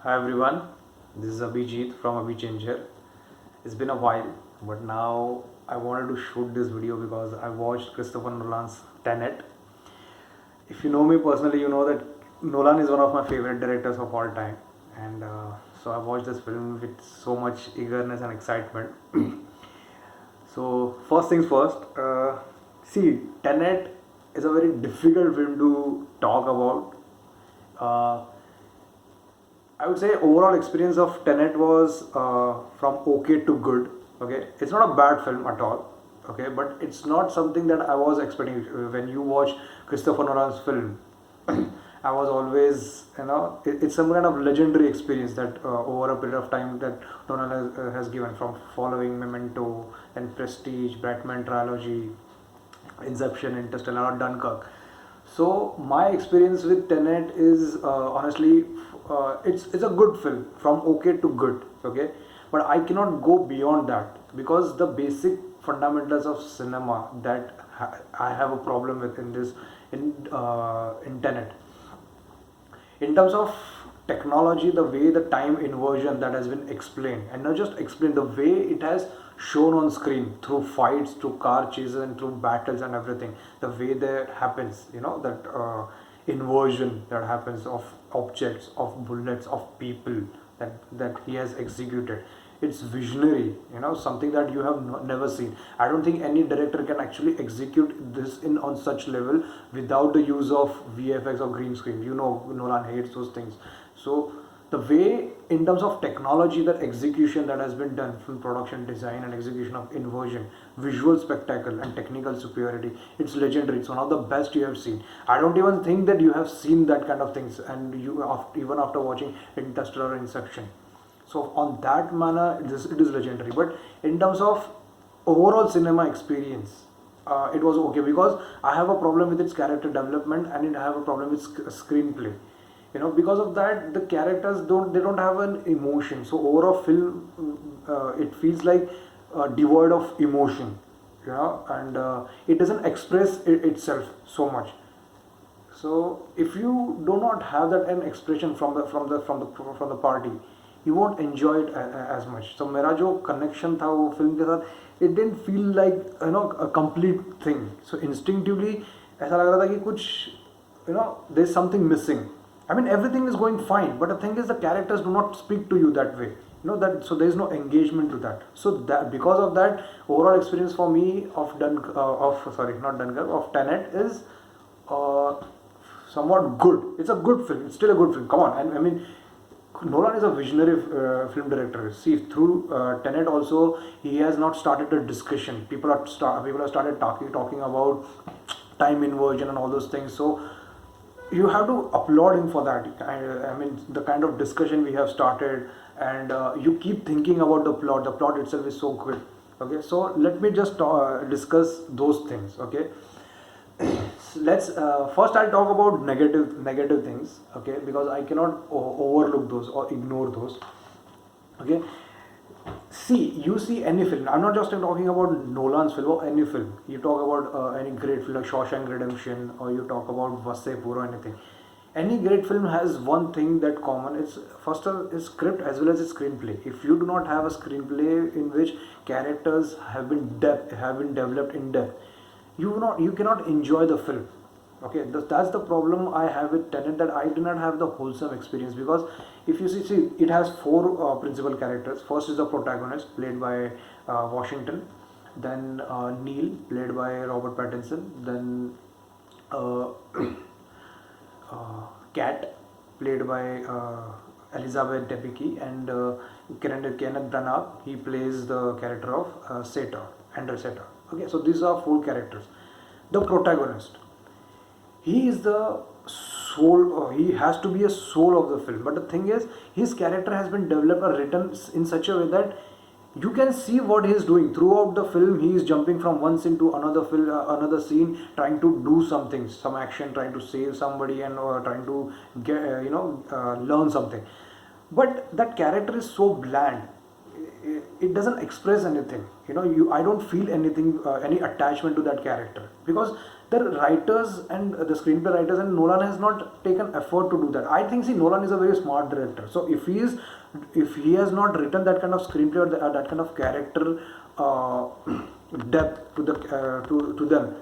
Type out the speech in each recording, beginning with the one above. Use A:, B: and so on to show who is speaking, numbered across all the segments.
A: Hi everyone, this is Abhijit from Abhichanger. It's been a while, but now I wanted to shoot this video because I watched Christopher Nolan's Tenet. If you know me personally, you know that Nolan is one of my favorite directors of all time, and so I watched this film with so much eagerness and excitement. So first things first, see, Tenet is a very difficult film to talk about. Uh, I would say overall experience of Tenet was from okay to good. Okay, it's not a bad film at all. Okay, but it's not something that I was expecting. When you watch Christopher Nolan's film, I was always, it's some kind of legendary experience that over a period of time that Nolan has given, from following Memento and Prestige, Batman trilogy, Inception, Interstellar, Dunkirk. So my experience with Tenet is honestly, it's a good film from okay to good. Okay, but I cannot go beyond that because the basic fundamentals of cinema that I have a problem with in this in Tenet, in terms of technology, the way the time inversion that has been explained, and not just explained, the way it has shown on screen through fights, through car chases, and through battles and everything, the way that happens, that inversion that happens of objects, of bullets, of people, that he has executed, it's visionary, something that you have never seen. I don't think any director can actually execute this in on such level without the use of VFX or green screen. Nolan hates those things. So the way, in terms of technology, that execution that has been done, from production design and execution of inversion, visual spectacle and technical superiority, it's legendary. It's one of the best you have seen. I don't even think that you have seen that kind of things, and even after watching Interstellar or Inception. So on that manner, it is legendary. But in terms of overall cinema experience, it was okay because I have a problem with its character development, and I have a problem with screenplay. Because of that, the characters don't have an emotion. So overall film, it feels like devoid of emotion. And it doesn't express itself so much. So if you do not have that an expression from the party, you won't enjoy it as much. So मेरा जो connection था वो film के साथ, it didn't feel like a complete thing. So instinctively ऐसा लग रहा था कि कुछ there's something missing. I mean, everything is going fine, but the thing is the characters do not speak to you that way. That, so there is no engagement to that. So that, because of that, overall experience for me of of Tenet is uh, somewhat good. It's a good film. It's still a good film. Come on, and I mean, Nolan is a visionary film director. See, through Tenet also, he has not started a discussion. People have started talking about time inversion and all those things. So you have to applaud him for that. I mean, the kind of discussion we have started, and you keep thinking about the plot. The plot itself is so good. Okay, so let me just discuss those things. Okay, let's first I'll talk about negative things. Okay, because I cannot overlook those or ignore those. Okay, see, you see any film, I'm not just talking about Nolan's film or any film. You talk about any great film like Shawshank Redemption, or you talk about Vasepur or anything. Any great film has one thing that common. It's first is script as well as its screenplay. If you do not have a screenplay in which characters have been developed in depth, you cannot enjoy the film. Okay, that's the problem I have with Tenet, that I do not have the wholesome experience. Because if you see, it has four principal characters. First is the protagonist, played by Washington. Then Neil, played by Robert Pattinson. Then uh, Cat, played by Elizabeth Debicki. And Kenneth Branagh, he plays the character of Andrew Seta. Okay, so these are four characters. The protagonist, he is the soul, or he has to be a soul of the film. But the thing is, his character has been developed or written in such a way that you can see what he is doing throughout the film. He is jumping from one scene to another scene, trying to do something, some action, trying to save somebody, and trying to get learn something. But that character is so bland. It doesn't express anything. I don't feel anything, any attachment to that character, because the writers and the screenplay writers and Nolan has not taken effort to do that. I think, see, Nolan is a very smart director, so if he has not written that kind of screenplay or that kind of character uh, depth to the to them,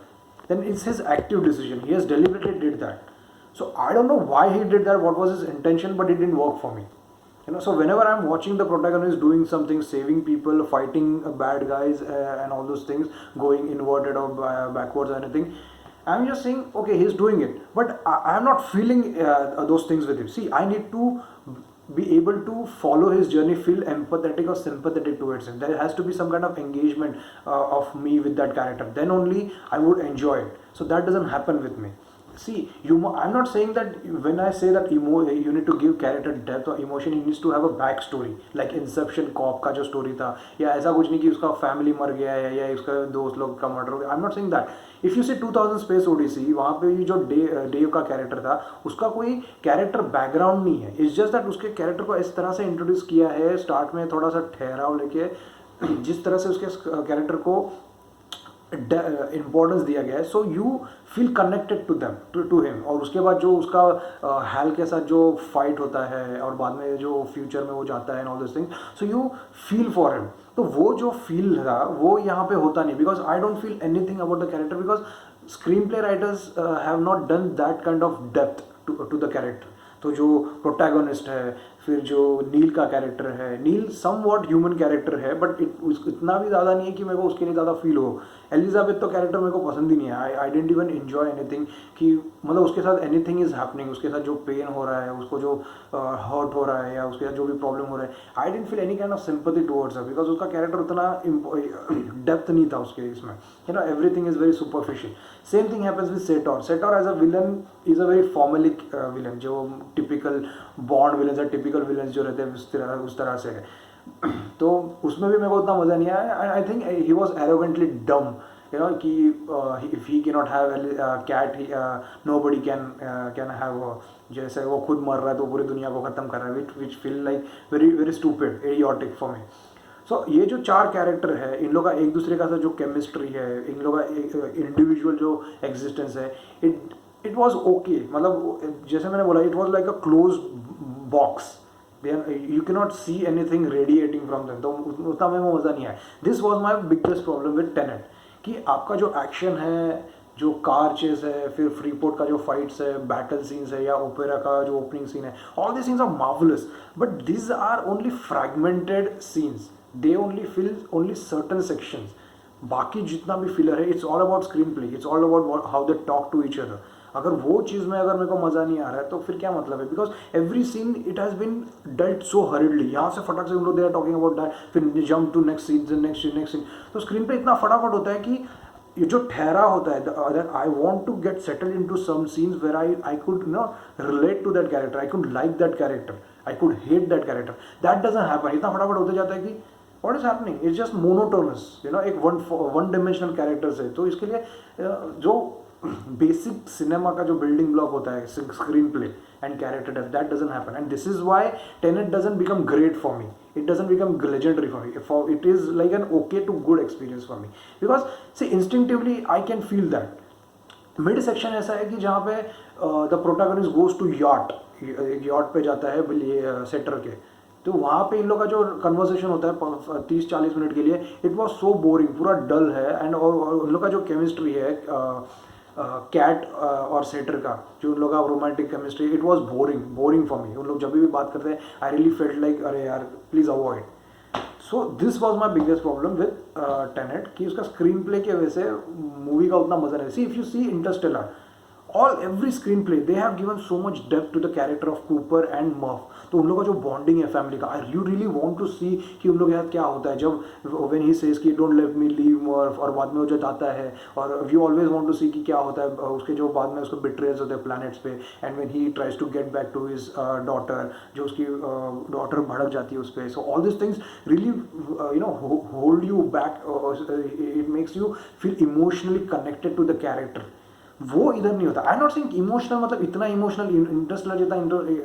A: then it's his active decision. He has deliberately did that. So I don't know why he did that, what was his intention, but it didn't work for me. So whenever I'm watching the protagonist doing something, saving people, fighting bad guys, and all those things, going inverted or backwards or anything, I'm just saying, okay, he's doing it, but I'm not feeling those things with him. See, I need to be able to follow his journey, feel empathetic or sympathetic towards him. There has to be some kind of engagement of me with that character. Then only I would enjoy it. So that doesn't happen with me. See, I'm not saying that when I say that you need to give character depth or emotion, he needs to have a back story, like Inception cop का जो story था, या ऐसा कुछ नहीं कि उसका family मर गया है या उसका दोस्त लोग का मर्डर हो गया. I am not saying that. If you see 2000 space odyssey, वहाँ पे जो डेव का कैरेक्टर था, उसका कोई कैरेक्टर बैकग्राउंड नहीं है. इट्स जस्ट दैट उसके कैरेक्टर को इस तरह से इंट्रोड्यूस किया है, स्टार्ट में थोड़ा सा ठहराव लेके, जिस तरह से उसके कैरेक्टर को इम्पोर्टेंस दिया गया है, so you feel connected to them, to him. और उसके बाद जो उसका हैल के साथ जो फाइट होता है और बाद में जो फ्यूचर में वो जाता है and all this things, so you feel for him. तो वो जो फील था वो यहाँ पे होता नहीं, because I don't feel anything about the character, because screenplay writers have not done that kind of depth to the character. तो जो प्रोटैगोनिस्ट है, फिर जो नील का कैरेक्टर है, नील सम वॉट ह्यूमन कैरेक्टर है, बट इतना भी ज़्यादा नहीं है कि मेरे को उसके लिए ज़्यादा फील हो. एलिजाबेथ तो कैरेक्टर मेरे को पसंद ही नहीं है. I didn't even enjoy anything, कि मतलब उसके साथ एनीथिंग इज़ हैपनिंग, उसके साथ जो पेन हो रहा है, उसको जो हर्ट हो रहा है, या उसके साथ जो भी प्रॉब्लम हो रहा है, I don't feel any kind of sympathy towards her, because उसका कैरेक्टर उतना डेप्थ नहीं था उसके इसमें. Everything is very superficial. Same thing happens with Sator. Sator as a villain is a very formulaic villain, जो टिपिकल बॉन्ड विलन या typical villain जो रहते हैं उस तरह से है. तो उसमें भी मेरे को उतना मज़ा नहीं आया. I think he was arrogantly dumb, कि if he can not have cat, nobody can have. जैसे वो खुद मर रहा है तो पूरी दुनिया को ख़त्म कर रहा है, which feel like very very stupid, idiotic for me. So ये जो चार कैरेक्टर है, इन लोग का एक दूसरे का जो केमिस्ट्री है, इन लोग का इंडिविजुअल जो एग्जिस्टेंस है, इट वॉज ओके. मतलब जैसे मैंने बोला, it was like a close box. You can not see anything radiating from them. तो उतना में मज़ा नहीं आया. This was my biggest problem with Tenet, कि आपका जो एक्शन है, जो कार चेस है, फिर फ्रीपोर्ट का जो फाइट्स है, बैटल सीन्स है, या ओपेरा का जो ओपनिंग सीन है, all this scenes are marvellous, but this are only fragmented scenes. They only fill only certain sections. बाकी जितना भी फिलर है, it's all about screenplay, it's all about how they talk to each other. अगर वो चीज़ में अगर मेरे को मज़ा नहीं आ रहा है तो फिर क्या मतलब है, because every scene it has been dealt so hurriedly. यहाँ से फटाक से उन लोग they are talking about that, फिर jump to next scene, next scene. तो स्क्रीन पे इतना फटाफट होता है कि ये जो ठहरा होता है, that I want to get settled into some scenes where I could relate to that character, I could like that character, I could hate that character. That doesn't happen. इतना फटाफट होते जाता है कि what is happening, it's just monotonous, एक one dimensional characters है. तो इसके लिए जो बेसिक सिनेमा का जो बिल्डिंग ब्लॉक होता है, screen play and character depth, that doesn't happen. And this is why Tenet doesn't become great for me. It doesn't become legendary for me. It is like an okay to good experience for me, because see, instinctively I can feel that. Mid section ऐसा है कि जहाँ पे the protagonist goes to yacht पे जाता है shutter के. तो वहाँ पे इन लोग का जो कन्वर्सेशन होता है 30-40 मिनट के लिए, इट वॉज सो बोरिंग, पूरा डल है. एंड और उन लोग का जो केमिस्ट्री है कैट और सेटर का, जो उन लोग का romantic chemistry, it was boring for me. उन लोग जब भी बात करते हैं, आई रियली फेल्ट लाइक अरे यार please avoid. So this was my biggest problem with Tenet, कि उसका स्क्रीन प्ले की वजह से मूवी का उतना मजा नहीं. See if you see Interstellar, every screenplay they have given so much depth to the character of Cooper and Murph. तो उन लोगों का जो बॉन्डिंग है फैमिली का, you really want to see कि उन लोग के साथ क्या होता है. जब when he says कि don't let me leave Murph, और बाद में वो जब आता है, और you always want to see कि क्या होता है उसके जो बाद में उसको betrayals होते हैं planets पे, and when he tries to get back to his daughter, जो उसकी daughter भड़क जाती है उस पर. So all these things really hold you back. It makes you feel emotionally connected to the character. वो इधर नहीं होता. आई नॉट सेइंग इमोशनल, मतलब इतना इमोशनल इंटरेस्ट लग जाता है,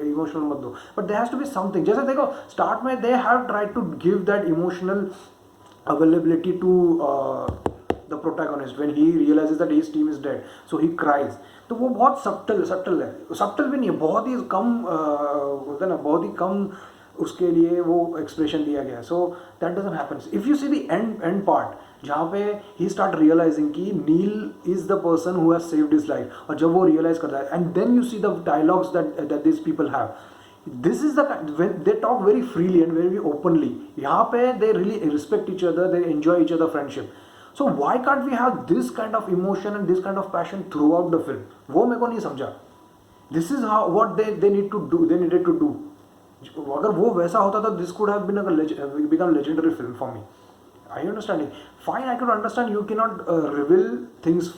A: इमोशनल मत दो, but there has to be something. जैसे देखो स्टार्ट में they have tried to give that emotional availability to the protagonist when he realises that his team is dead so he cries. तो वो बहुत सब्टल है, subtle भी नहीं है, बहुत ही कम होता है ना, बहुत ही कम उसके लिए वो एक्सप्रेशन दिया गया है. So that doesn't happen. If you see the end part जहाँ पे ही स्टार्ट रियलाइजिंग कि Neil is the person who has saved his life, और जब वो रियलाइज करता है and then you see the dialogues that this people have. This is the when they talk very freely and very openly. यहाँ पे they really respect each other, they enjoy each other friendship. So why can't we have this kind of emotion and this kind of passion throughout the film? वो मेरे को नहीं समझा. This is how what they need to do. They needed to do. अगर वो वैसा होता तो this could have been become legendary film for me. Are you understanding? Fine, I could understand you cannot reveal things.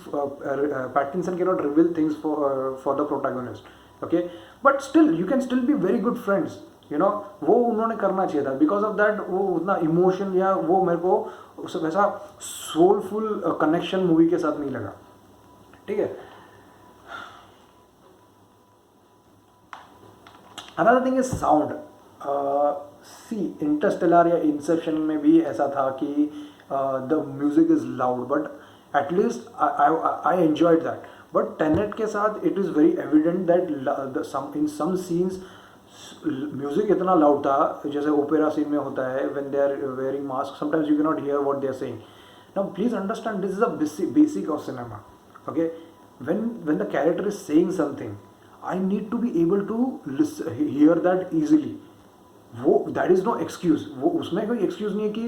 A: Pattinson cannot reveal things for the protagonist. Okay, but still you can still be very good friends. You know, वो उन्होंने करना चाहिए था. Because of that वो उतना emotion या वो मेरे को वैसा सोलफुल कनेक्शन मूवी के साथ नहीं लगा. ठीक है. Another thing is sound. See, Interstellar या Inception में भी ऐसा था कि the music is loud, but at least I enjoyed that. But Tenet के साथ it is very evident that in some scenes music इतना लाउड था, जैसे ओपेरा सीन में होता है when they are wearing mask, sometimes you cannot hear what they are saying. Now please understand, this is a basic of cinema. Okay, when the character is saying something, I need to be able to hear that easily. वो that is no excuse. वो उसमें कोई excuse नहीं है कि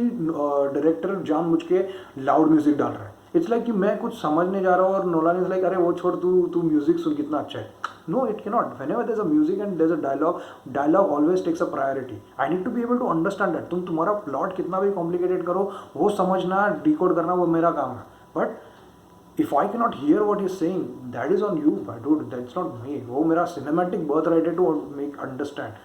A: director जानबूझ के loud music डाल रहा है. इट्स लाइक कि मैं कुछ समझने जा रहा हूँ और नोलान इज लाइक अरे वो छोड़, तू म्यूजिक सुन कितना अच्छा है. No, it can not. Whenever there is a music and there is a dialogue always takes a priority. I need to be able to understand that. तुम्हारा प्लॉट कितना भी कॉम्प्लिकेटेड करो, वो समझना, डिकोड करना, वो मेरा काम है. But if I cannot hear what he's saying, that is on you, dude. That's not me. वो मेरा cinematic birthright है to make understand.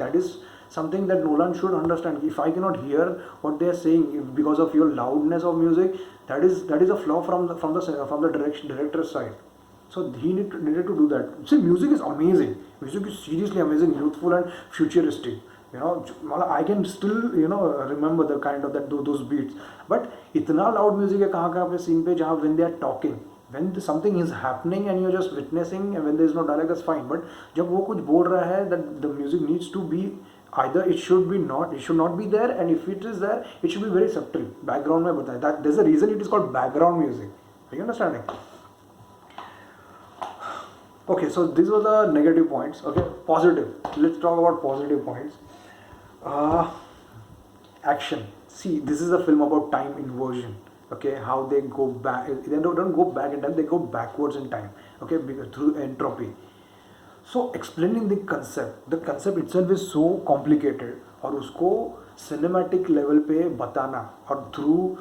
A: That is something that Nolan should understand. If I cannot hear what they are saying because of your loudness of music, that is a flaw from the director's side. So he needed to do that. See, music is amazing. Music is seriously amazing, youthful and futuristic. You know, I can still remember the kind of those beats. But इतना loud music है कहाँ पे scene पे जहाँ when they are talking, when something is happening and you're just witnessing, and when there is no dialogue, that's fine. But जब वो कुछ बोल रहा है, that the music needs to be either it should not be there, and if it is there, it should be very subtle. Background में बताया. That there's a reason it is called background music. Are you understanding? Okay, so these were the negative points. Okay, positive. Let's talk about positive points. Action. See, this is a film about time inversion. Okay, how they go back. They don't go back in time, they go backwards in time. Okay, through entropy. So explaining the concept itself is so complicated, और उसको cinematic level पे बताना, और through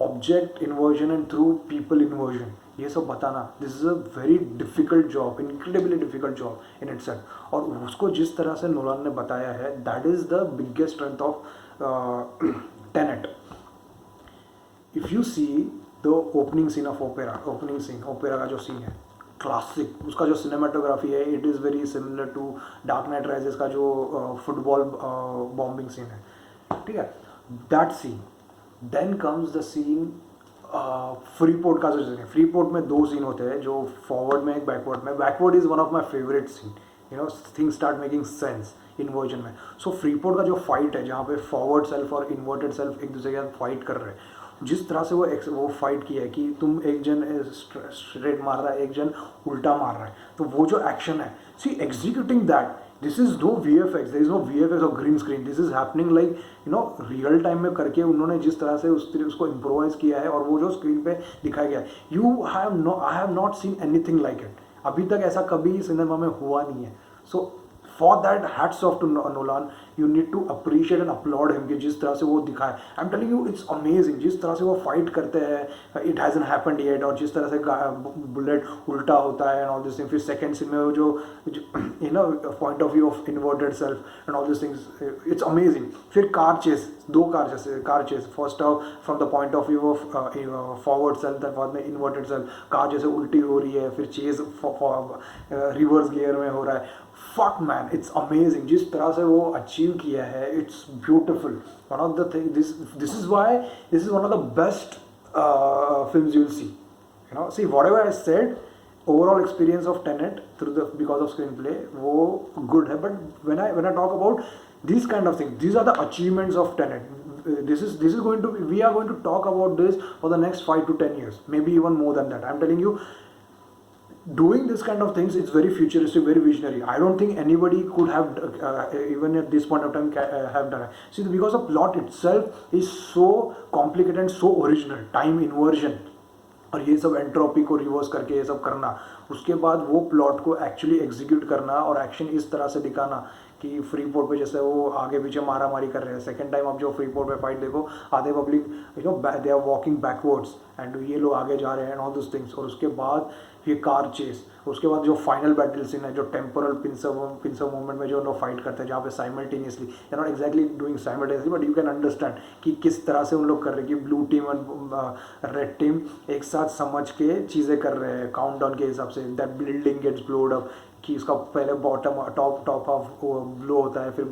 A: object inversion and through people inversion, ये सब बताना, this is a very difficult job, incredibly difficult job in itself. और उसको जिस तरह से नोलान ने बताया है, that is the biggest strength of Tenet. If you see the opening scene of opera का जो सीन है, क्लासिक, उसका जो सिनेमाटोग्राफी है, it is very similar to dark knight rises का जो फुटबॉल बॉम्बिंग सीन है. ठीक है, that scene. Then comes the scene Freeport का जो सीन है. फ्रीपोर्ट में दो सीन होते हैं, जो फॉरवर्ड में, एक बैकवर्ड में. Backward is one of my favourite scene. Things start making sense inversion में. सो फ्रीपोर्ट का जो फाइट है, जहाँ पे फॉरवर्ड सेल्फ और इन्वर्टेड सेल्फ एक दूसरे के साथ फाइट कर रहे हैं, जिस तरह से वो फाइट किया है कि तुम एक जन स्ट्रेट मार रहा है, एक जन उल्टा मार रहा है, तो वो जो एक्शन है, see executing that, this is no VFX, there is no VFX और green screen. This is happening like real time में करके उन्होंने जिस तरह से उसको इम्प्रोवाइज किया है, और वो जो स्क्रीन पे दिखाया गया है, I have not seen anything like it. अभी तक ऐसा कभी सिनेमा में हुआ नहीं है. So for that hats off to Nolan. You need to appreciate and applaud him कि जिस तरह से वो दिखाए. I am telling you, it's amazing. जिस तरह से वो फाइट करते हैं, इट हैजंट हैपेंड येट, और जिस तरह से बुलेट उल्टा होता है एंड ऑल दिस थिंग. फिर सेकंड सीन में वो जो point of view of inverted self and all this things, it's amazing. फिर कार चेस, दो car chess. First of from the point of view of forward self, बाद में inverted self. Car जैसे उल्टी हो रही है, फिर चेस रिवर्स गियर में हो रहा है. Fuck man, it's amazing. जिस तरह से वो अचीव किया है, it's beautiful. One of the thing, this is one of the best films you'll see. You know, see whatever I said, overall experience of Tenet through the because of screenplay, वो good है. But when I talk about these kind of things, these are the achievements of Tenet. This is going to be, we are going to talk about this for the next 5 to 10 years, maybe even more than that. I'm telling you, doing this kind of things, it's very futuristic, very visionary. I don't think anybody could have even at this point of time have done it. See, because the plot itself is so complicated and so original. Time inversion और ये सब entropy को reverse करके ये सब करना, उसके बाद वो प्लॉट को एक्चुअली एग्जीक्यूट करना और एक्शन इस तरह से दिखाना कि फ्री पोर्ट पे जैसे वो आगे पीछे मारा मारी कर रहे हैं. सेकेंड टाइम आप जो फ्री पोर्ट पे फाइट देखो, आधे public they are walking backwards and ये लोग आगे जा रहे हैं एंड ऑल दिस थिंग्स. और उसके बाद ये कार चेस, उसके बाद जो फाइनल बैटल सीन है, जो टेम्पोरल पिंसर मूवमेंट में जो लोग फाइट करते हैं, जहाँ पे simultaneously, you not exactly doing simultaneously but you can understand कि किस तरह से उन लोग कर रहे हैं कि ब्लू टीम और रेड टीम एक साथ समझ के चीज़ें कर रहे हैं काउंट डाउन के हिसाब से. दैट बिल्डिंग गेट्स ब्लोड अप, कि उसका पहले बॉटम टॉप ऑफ ब्लो होता है, फिर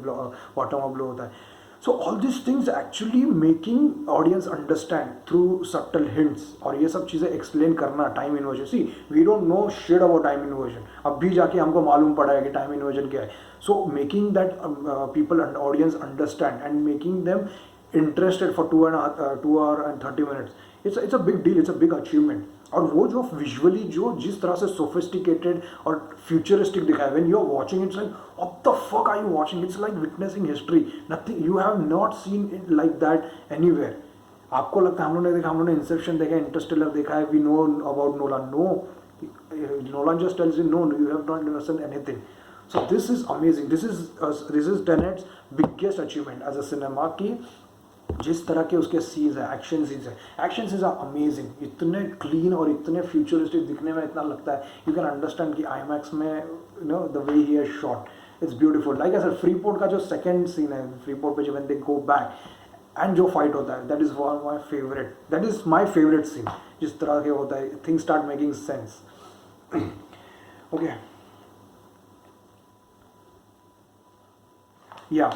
A: बॉटम ऑफ ब्लो होता है. So all these things actually making audience understand through subtle hints. और ये सब चीज़ें explain करना time inversion. See, we don't know shit about time inversion. अब भी जाके हमको मालूम पड़ा है कि time inversion क्या है. So making that people and audience understand and making them interested for 2 hour and 30 minutes. It's a big deal. It's a big achievement. और वो जो विजुअली जो जिस तरह से सोफिस्टिकेटेड और फ्यूचरिस्टिक दिखाया, when you are watching it's like what the fuck are you watching, it's like witnessing history. Nothing, you have not seen it like that anywhere. आपको लगता है हम लोग ने देखा, हम लोग ने इंसेप्शन देखा, इंटरस्टेलर देखा है, we know about Nolan. No, Nolan just tells you know, you have not understand anything. So this is amazing. This is Tenet's biggest achievement as a cinema की जिस तरह के उसके सीन्स हैं, एक्शन सीन्स हैं, action scenes are amazing. इतने clean और इतने फ्यूचरिस्टिक दिखने में इतना लगता है, यू कैन अंडरस्टैंड कि आईमैक्स में you know the way he has shot, it's beautiful. Like I said, free port का जो सेकंड सीन है, फ्री पोर्ट पे जो when they go back and जो फाइट होता है, that is one my favourite, that is my favourite scene. जिस तरह के होता है, things start making sense. Okay, yeah,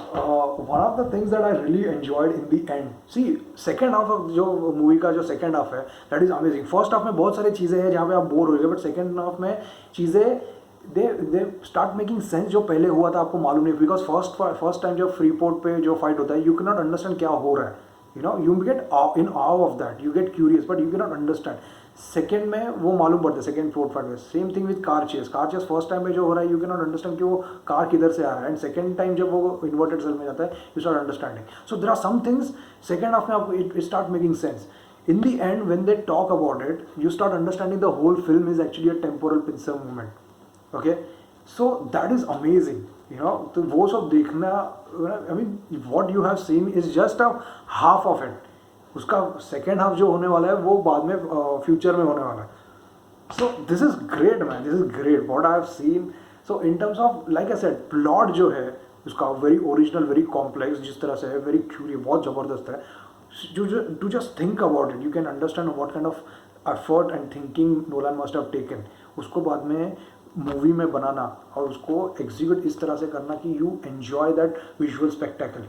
A: one of the things that I really enjoyed in the end, see second half of जो movie का जो second half है, that is amazing. first half में बहुत सारी चीज़ें हैं जहाँ पे आप बोर हो गए, but second half में चीज़ें they start making sense. जो पहले हुआ था आपको मालूम नहीं, because first time जब फ्री पोर्ट पे जो फाइट होता है, you cannot understand क्या हो रहा है, you know, you get in awe of that, you get curious but you cannot understand. Second में वो मालूम पड़ता है, सेकेंड फोर्थ फाइट में. Same thing with car chess first time में जो हो रहा है, यू कैन नॉट अंडरस्टैंड कि वो कार किधर से आ रहा है, एंड सेकेंड टाइम जब वो इन्वर्टेड सेल में जाता है, you start understanding. So there are some things second half में आपको it start making sense. In the end when they talk about it, you start understanding the whole film is actually a temporal pincer movement. Okay, so that is amazing, you know. तो वो सब देखना, I mean what you have seen is just a half of it. उसका second half जो होने वाला है वो बाद में फ्यूचर में होने वाला है. सो this is great man, this is great what I have seen. So in terms of, like I said, plot जो है उसका वेरी ओरिजिनल, वेरी कॉम्प्लेक्स जिस तरह से है, वेरी क्यूरियस, बहुत ज़बरदस्त है. To just think about it, you can understand what kind of effort and thinking Nolan must have taken. उसको बाद में मूवी में बनाना और उसको एग्जीक्यूट इस तरह से करना कि you enjoy that visual spectacle.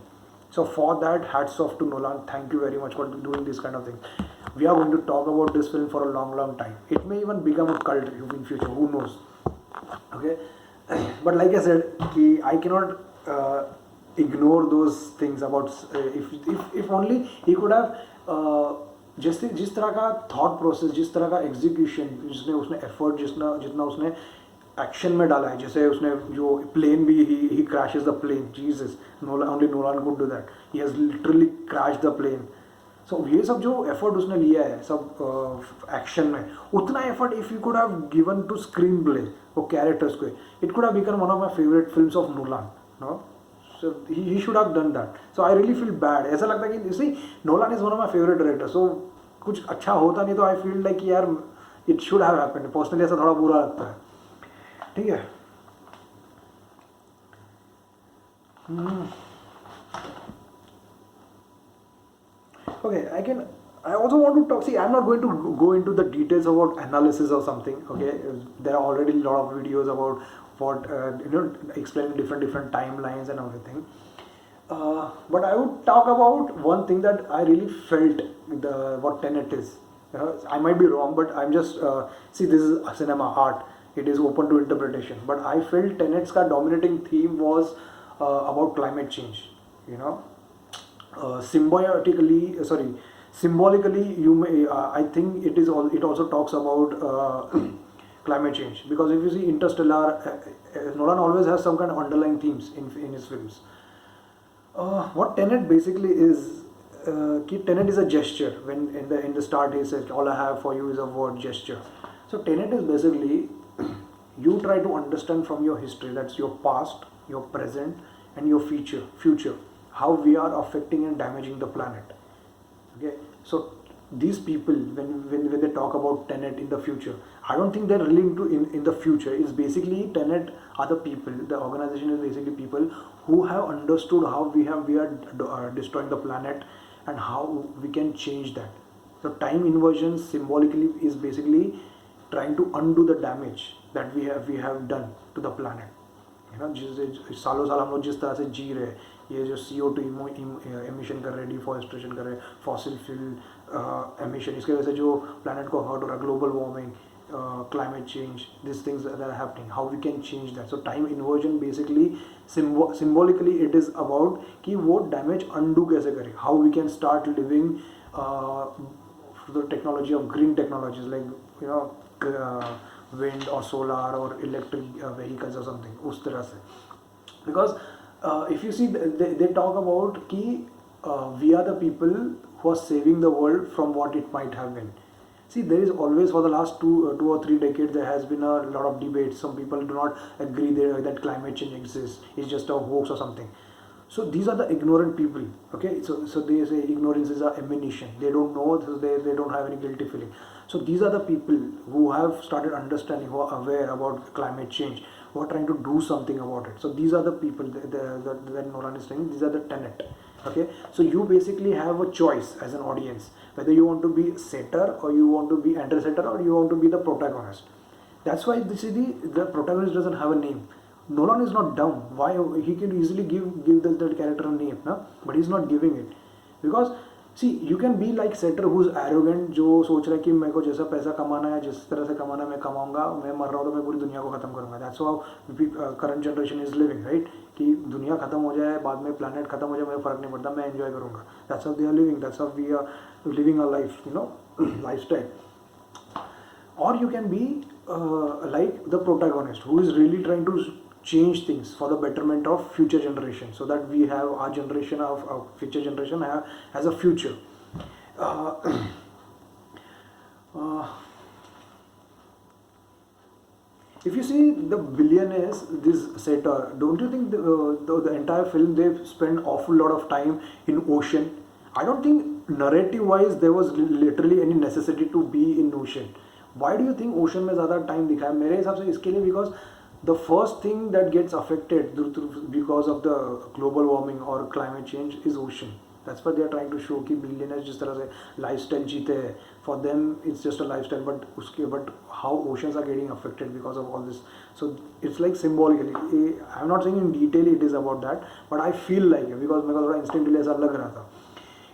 A: So for that, hats off to Nolan. Thank you very much for doing this kind of thing. We are going to talk about this film for a long time. It may even become a cult in future. Who knows? Okay, but like I said, I cannot ignore those things about if only he could have जिस तरह का thought process, जिस तरह का execution, जिसने उसने effort जितना उसने एक्शन में डाला है, जैसे उसने जो प्लेन भी he crashes the plane, Jesus, only Nolan could do that, he has literally crash the plane. So ये सब जो एफर्ट उसने लिया है सब एक्शन में, उतना effort if you could have given to screenplay वो कैरेक्टर्स को, it could have become one of my favourite films of Nolan. No, so he should have done that. So I really feel bad. ऐसा लगता है कि see Nolan is one of my favourite director. So कुछ अच्छा होता नहीं तो I feel like यार it should have happened. Personally ऐसा थोड़ा बुरा लगता है. ठीक है. Okay, I also want to talk. See, I'm not going to go into the details about analysis or something. Okay, there are already a lot of videos about what explaining different timelines and everything. But I would talk about one thing that I really felt what Tenet is. I might be wrong, but I'm just see, this is a cinema art. It is open to interpretation. But I felt Tenet's ka dominating theme was about climate change. You know, symbiotically, symbolically, you may. I think it is all. It also talks about climate change, because if you see Interstellar, Nolan always has some kind of underlying themes in his films. What Tenet basically is, Tenet is a gesture. When in the start he says, "All I have for you is a word gesture." So Tenet is basically you try to understand from your history, that's your past, your present, and your future, how we are affecting and damaging the planet. Okay, so these people, when they talk about Tenet in the future, I don't think they're really into in the future. It's basically Tenet are the people, the organization is basically people who have understood how we are destroying the planet, and how we can change that. So time inversion symbolically is basically trying to undo the damage that we have done to the planet. है ना, जिस सालों साल हम लोग जिस तरह से जी रहे हैं, ये जो CO2 एमिशन कर रहे हैं, डिफॉरेस्टेशन कर रहे हैं, फॉसिल फ्यूल एमिशन, इसके वजह से जो प्लानट को हर्ट हो रहा है, global warming, climate change, these things that are happening, how we can change that. So time inversion basically symbolically it is about कि वो damage undo कैसे करें, how we can start living uh, the technology of green technologies, like you know, wind or solar or electric vehicles or something, उस तरह से. Because if you see, they talk about कि we are the people who are saving the world from what it might have been. See, there is always, for the last two or three decades, there has been a lot of debates. Some people do not agree that climate change exists. It's just a hoax or something. So these are the ignorant people. Okay, so they say ignorance is an ammunition. They don't know, so they don't have any guilty feeling. So these are the people who have started understanding, who are aware about climate change, who are trying to do something about it. So these are the people that Nolan is saying. These are the Tenet. Okay, so you basically have a choice as an audience, whether you want to be setter, or you want to be intersetter, or you want to be the protagonist. That's why this is the protagonist doesn't have a name. Nolan is not dumb. Why? He can easily give the character a name, no? But he's not giving it, because see, you can be like setter who's arrogant, जो सोच रहा है कि मेरे को जैसा पैसा कमाना है, जिस तरह से कमाना है मैं कमाऊंगा, मैं मर रहा हूँ तो मैं पूरी दुनिया को खत्म करूंगा. That's how current generation is living, right? कि दुनिया खत्म हो जाए, बाद में planet खत्म हो जाए, मुझे फर्क नहीं पड़ता, मैं enjoy करूंगा. That's how they are living. That's how we are living our life, you know, lifestyle. Or you can be like the protagonist who is really trying to change things for the betterment of future generation, so that we have our generation of our future generation has a future. uh, uh, if you see the billionaires, this setter, don't you think the entire film they spend awful lot of time in ocean? I don't think narrative wise there was literally any necessity to be in ocean. Why do you think ocean में ज़्यादा time दिखा है? मेरे हिसाब से इसके लिए, because the first thing that gets affected because of the global warming or climate change is ocean. That's why they are trying to show कि billionaires जिस तरह से lifestyle जीते हैं, for them it's just a lifestyle, but how oceans are getting affected because of all this. So it's like symbolically, I'm not saying in detail it is about that, but I feel like it, because मेरे को थोड़ा instinctively ऐसा लग रहा था.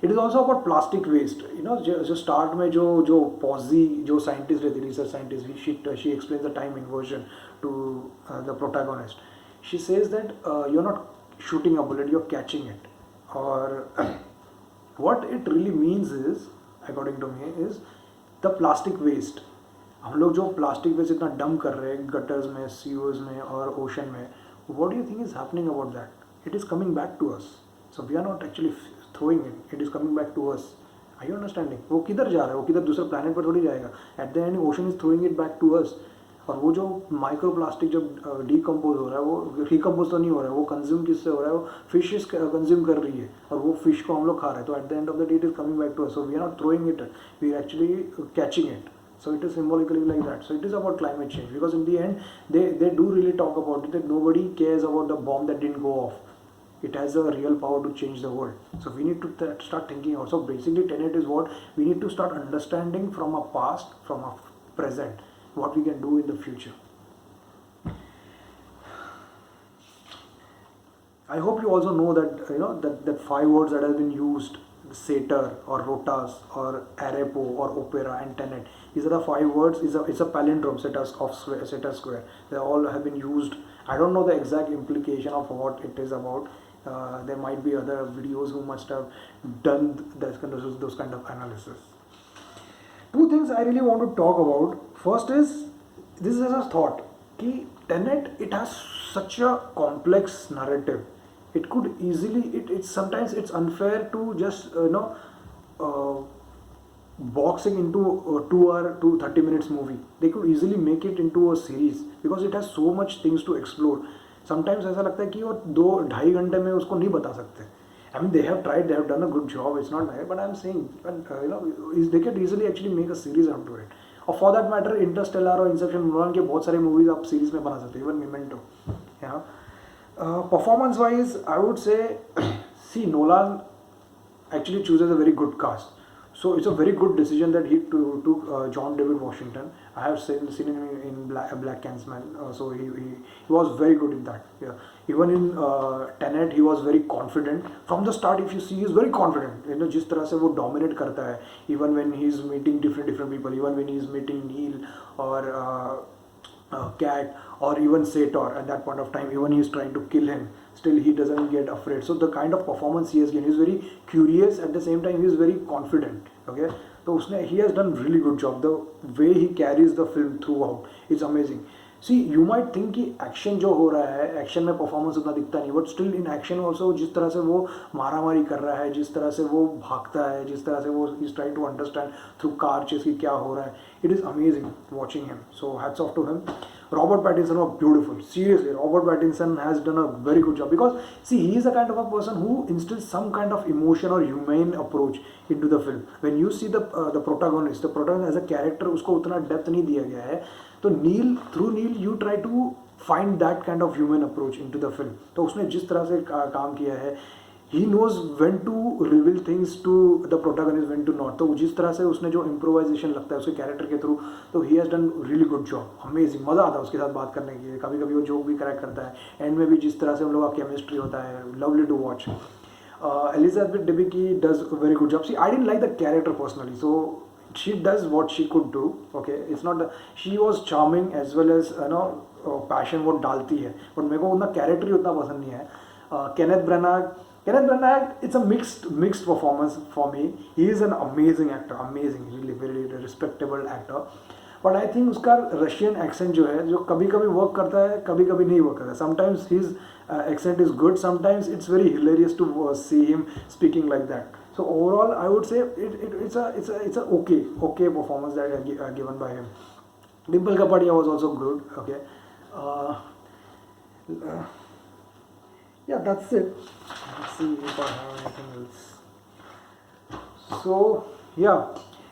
A: It is also about plastic waste. You know, जो start में जो Pawsey जो scientist रहती, research scientist, she explains the time inversion to the protagonist. She says that you're not shooting a bullet, you're catching it. Or what it really means is, according to me, is the plastic waste. हम लोग जो plastic waste इतना dump कर रहे हैं gutters में, sewers में और ocean में, what do you think is happening about that? It is coming back to us. So we are not actually throwing it, it is coming back to us. Are you understanding? वो किधर जा रहा है, वो किधर दूसरे planet पर थोड़ी जाएगा. At the end ocean is throwing it back to us. और वो जो माइक्रो प्लास्टिक जब डिकम्पोज हो रहा है, वो रिकम्पोज तो नहीं हो रहा है, वो कंज्यूम किससे हो रहा है, वो फिशेस कंज्यूम कर रही है, और वो फिश को हम लोग खा रहे हैं. तो at the end of the day it is coming back to us. So we are not throwing it, we are actually catching it. So it is symbolically like that. So it is about climate change, because in the end they do really talk about it, that nobody cares about the bomb that didn't go off. It has a real power to change the world. So we need to start thinking out. So basically Tenet is what we need to start understanding from our past, from our present, what we can do in the future. I hope you also know that that 5 words that have been used satyr or rotas or arepo or opera and tenet. These are the five words. It's a palindrome, Satyr square. They all have been used. I don't know the exact implication of what it is about. There might be other videos who must have done those kind of analysis. Two things I really want to talk about. First is, this is a thought. Ki Tenet, it has such a complex narrative. It could easily, it's sometimes it's unfair to just uh, boxing into a 2 hour to 30 minutes movie. They could easily make it into a series because it has so much things to explore. Sometimes ऐसा लगता है कि वो 2-2.5 घंटे में उसको नहीं बता सकते. I mean, they have tried, they have done a good job. It's not that, but I'm saying, they could easily actually make a series out of it. और for that matter, Interstellar और Inception, Nolan के बहुत सारे movies आप series में बना सकते हो, even Memento. Yeah. Performance wise, I would say, see, Nolan actually chooses a very good cast. So it's a very good decision that he took John David Washington. I have seen him in Black Clansman, so he was very good in that. Yeah. Even in Tenet, he was very confident. From the start, if you see, he is very confident. You know, जिस तरह से वो dominate करता है. Even when he is meeting different people, even when he is meeting Neil or Cat or even Sator at that point of time, even he is trying to kill him, still he doesn't get afraid. So the kind of performance he has given, he is very curious, at the same time he is very confident. Okay, so he has done really good job. The way he carries the film throughout, it's amazing. See, you might think कि action जो हो रहा है, action में performance उतना दिखता नहीं, but still in action also जिस तरह से वो मारामारी कर रहा है, जिस तरह से वो भागता है, जिस तरह से वो is trying to understand through car chase की क्या हो रहा है, it is amazing watching him. So hats off to him. Robert Pattinson was beautiful. Seriously, Robert Pattinson has done a very good job because see, he is a kind of a person who instills some kind of emotion or humane approach into the film. When you see the protagonist as a character, उसको उतना depth नहीं दिया गया है. तो through Neil, you try to find that kind of human approach into the film. तो उसने जिस तरह से काम किया है, he knows when to reveal things to the protagonist, when to not. तो जिस तरह से उसने जो improvisation लगता है उसके कैरेक्टर के थ्रू, तो he has done really good job. Amazing, मज़ा आता है उसके साथ बात करने की. कभी कभी वो जोक भी करेक्ट करता है, एंड में भी जिस तरह से हम लोग का केमिस्ट्री होता है, lovely to watch. Elizabeth Debicki does a very good job. See, I didn't like the character personally, so she does what she could do. Okay, it's not she was charming as well as passion वो डालती है, but मेरे को उतना character ही उतना पसंद नहीं है. Kenneth Branagh, it's a mixed performance for me. He is an amazing actor, amazing, really very respectable actor. But I think उसका Russian accent जो है, जो कभी कभी वर्क करता है, कभी कभी नहीं वर्क करता है. Sometimes his accent is good, sometimes it's very hilarious to see him speaking like that. So overall, I would say it's a okay performance that given by him. Dimple Kapadia was also good. Okay. Yeah, that's it. Let's see if I have anything else. So yeah,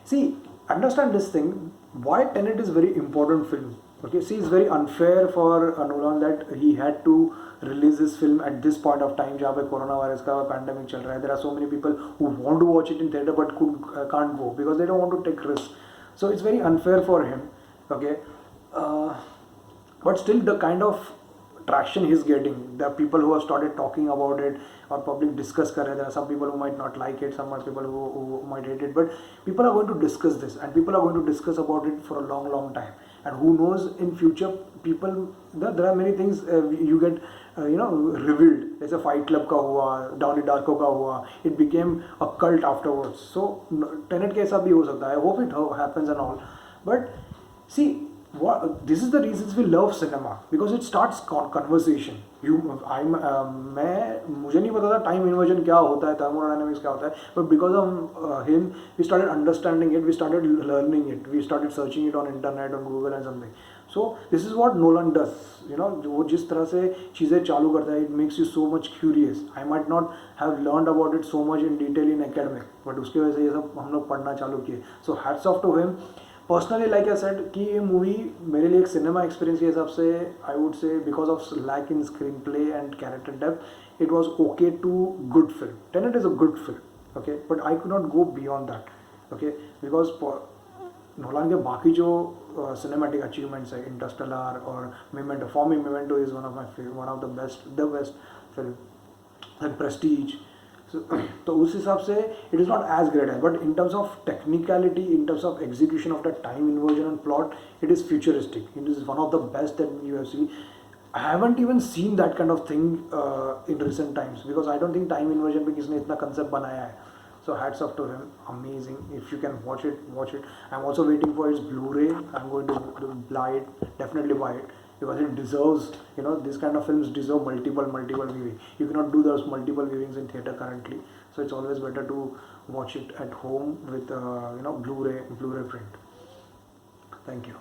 A: see, understand this thing. Why Tenet is very important film. Okay, see, it's very unfair for Nolan that he had to release this film at this point of time जहाँ पे corona virus का pandemic चल रहा है. There are so many people who want to watch it in theater but can't go because they don't want to take risks. So it's very unfair for him. Okay, but still the kind of traction he's getting, there are people who have started talking about it or public discuss कर रहे हैं. There are some people who might not like it, some people who might hate it, but people are going to discuss this and people are going to discuss about it for a long time. And who knows, in future people, there are many things you get revealed. जैसे Fight Club का हुआ, Donnie Darko का हुआ, it became a cult afterwards. So Tenet के ऐसा भी हो सकता है. I hope it happens and all, but see, this is the reasons we love cinema, because it starts conversation. मुझे नहीं पता था टाइम इन्वर्जन क्या होता है, thermodynamics क्या होता है, but because of him we started understanding it, we started learning it, we started searching it on internet, on Google and something. So this is what Nolan does. वो जिस तरह से चीज़ें चालू करता है, it makes you so much curious. I might not have learned about it so much in detail in academic, but उसके वजह से ये सब हम लोग पढ़ना चालू किए. So hats off to him. Personally like I said कि ये मूवी मेरे लिए एक सिनेमा एक्सपीरियंस के हिसाब से, I would say because of lack in screenplay and character depth, it was okay to good film. Tenet is a good film, okay, but I could not go beyond that. Okay, because Nolan के बाकी जो cinematic achievements है, Interstellar और Memento, for me Memento is one of the best film, and Prestige, तो उस हिसाब से it is not as great as, but in terms of technicality, in terms of execution of the time inversion and plot, it is futuristic. It is one of the best that you have seen. I haven't even seen that kind of thing in recent times, because I don't think time inversion पे किसने इतना concept बनाया है. So hats off to him, amazing. If you can watch it, watch it. I'm also waiting for his Blu-ray. I'm going to buy it, definitely buy it, because it deserves, you know, this kind of films deserve multiple viewing. You cannot do those multiple viewings in theater currently, so it's always better to watch it at home with Blu-ray print. Thank you.